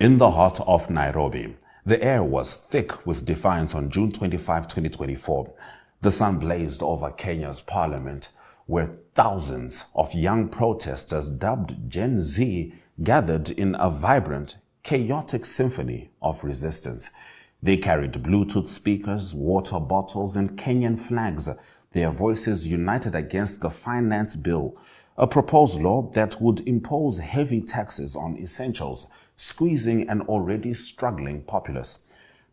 In the heart of Nairobi, the air was thick with defiance on June 25, 2024. The sun blazed over Kenya's parliament, where thousands of young protesters dubbed Gen Z gathered in a vibrant, chaotic symphony of resistance. They carried Bluetooth speakers, water bottles, and Kenyan flags, their voices united against the finance bill, a proposed law that would impose heavy taxes on essentials, squeezing an already struggling populace.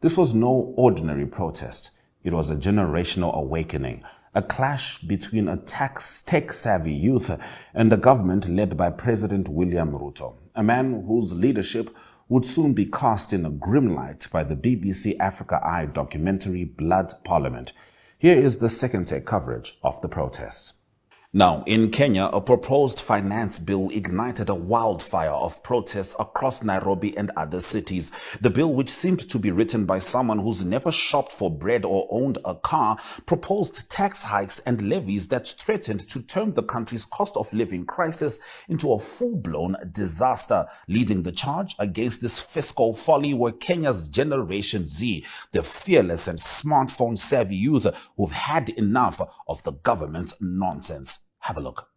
This was no ordinary protest. It was a generational awakening, a clash between a tech-savvy youth and a government led by President William Ruto, a man whose leadership would soon be cast in a grim light by the BBC Africa Eye documentary Blood Parliament. Here is the second take coverage of the protests. Now, in Kenya, a proposed finance bill ignited a wildfire of protests across Nairobi and other cities. The bill, which seemed to be written by someone who's never shopped for bread or owned a car, proposed tax hikes and levies that threatened to turn the country's cost of living crisis into a full-blown disaster. Leading the charge against this fiscal folly were Kenya's Generation Z, the fearless and smartphone-savvy youth who've had enough of the government's nonsense. Have a look.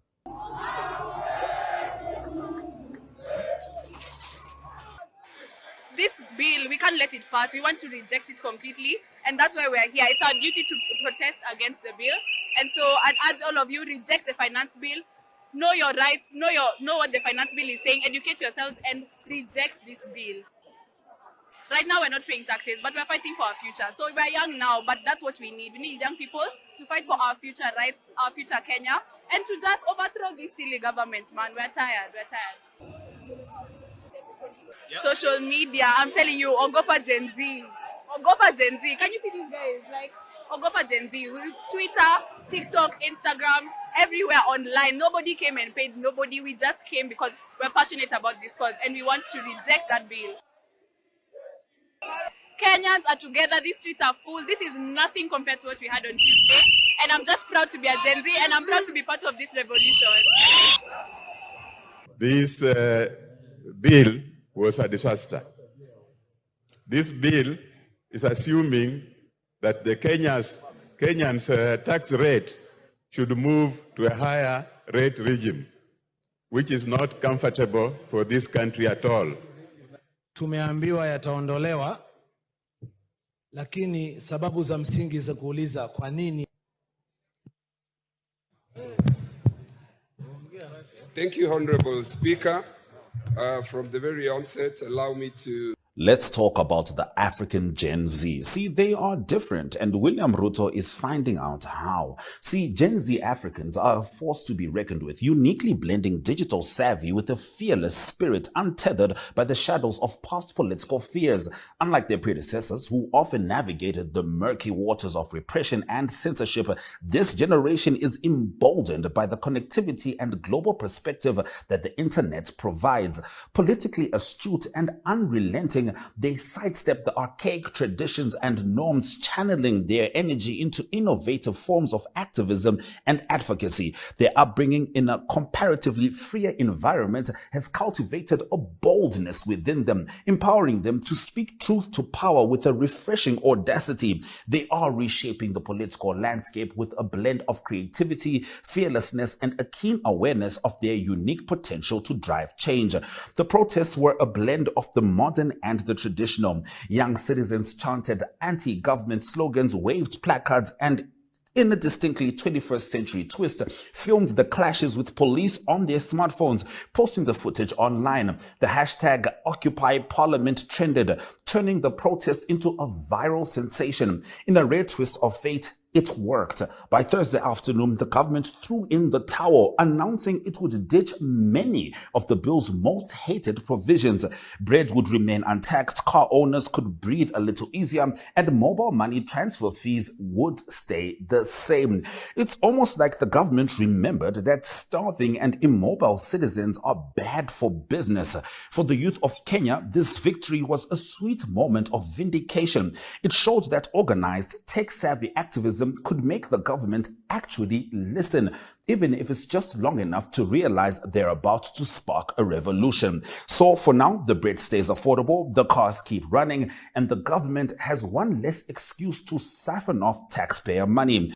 This bill, we can't let it pass. We want to reject it completely, and that's why we're here. It's our duty to protest against the bill. And so I urge all of you, reject the finance bill, know your rights, know what the finance bill is saying, educate yourselves, and reject this bill. Right now, we're not paying taxes, but we're fighting for our future. So we're young now, but that's what we need. We need young people to fight for our future rights, our future Kenya, and to just overthrow this silly government, man. We're tired. Yep. Social media, I'm telling you, Ogopa Gen Z. Ogopa Gen Z. Can you see these guys? Like, Ogopa Gen Z. Twitter, TikTok, Instagram, everywhere online. Nobody came and paid nobody. We just came because we're passionate about this cause, and we want to reject that bill. Kenyans are together. These streets are full. This is nothing compared to what we had on Tuesday. And I'm just proud to be a Gen Z, and I'm proud to be part of this revolution. This bill was a disaster. This bill is assuming that the Kenyans' tax rate should move to a higher rate regime, which is not comfortable for this country at all. Tumeambiwa yataondolewa, lakini sababu za msingi za kuuliza kwa nini. Thank you, Honorable Speaker. From the very onset, allow me to... Let's talk about the African Gen Z. See, they are different, and William Ruto is finding out how. See, Gen Z Africans are a force to be reckoned with, uniquely blending digital savvy with a fearless spirit untethered by the shadows of past political fears. Unlike their predecessors, who often navigated the murky waters of repression and censorship, this generation is emboldened by the connectivity and global perspective that the internet provides. Politically astute and unrelenting, they sidestep the archaic traditions and norms, channeling their energy into innovative forms of activism and advocacy. Their upbringing in a comparatively freer environment has cultivated a boldness within them, empowering them to speak truth to power with a refreshing audacity. They are reshaping the political landscape with a blend of creativity, fearlessness, and a keen awareness of their unique potential to drive change. The protests were a blend of the modern and the traditional. Young citizens chanted anti-government slogans, waved placards, and in a distinctly 21st century twist, filmed the clashes with police on their smartphones, posting the footage online. The hashtag Occupy Parliament trended, turning the protests into a viral sensation. In a rare twist of fate, it worked. By Thursday afternoon, the government threw in the towel, announcing it would ditch many of the bill's most hated provisions. Bread would remain untaxed, car owners could breathe a little easier, and mobile money transfer fees would stay the same. It's almost like the government remembered that starving and immobile citizens are bad for business. For the youth of Kenya, this victory was a sweet moment of vindication. It showed that organized, tech-savvy activism criticism could make the government actually listen, even if it's just long enough to realize they're about to spark a revolution. So for now, the bread stays affordable, the cars keep running, and the government has one less excuse to siphon off taxpayer money.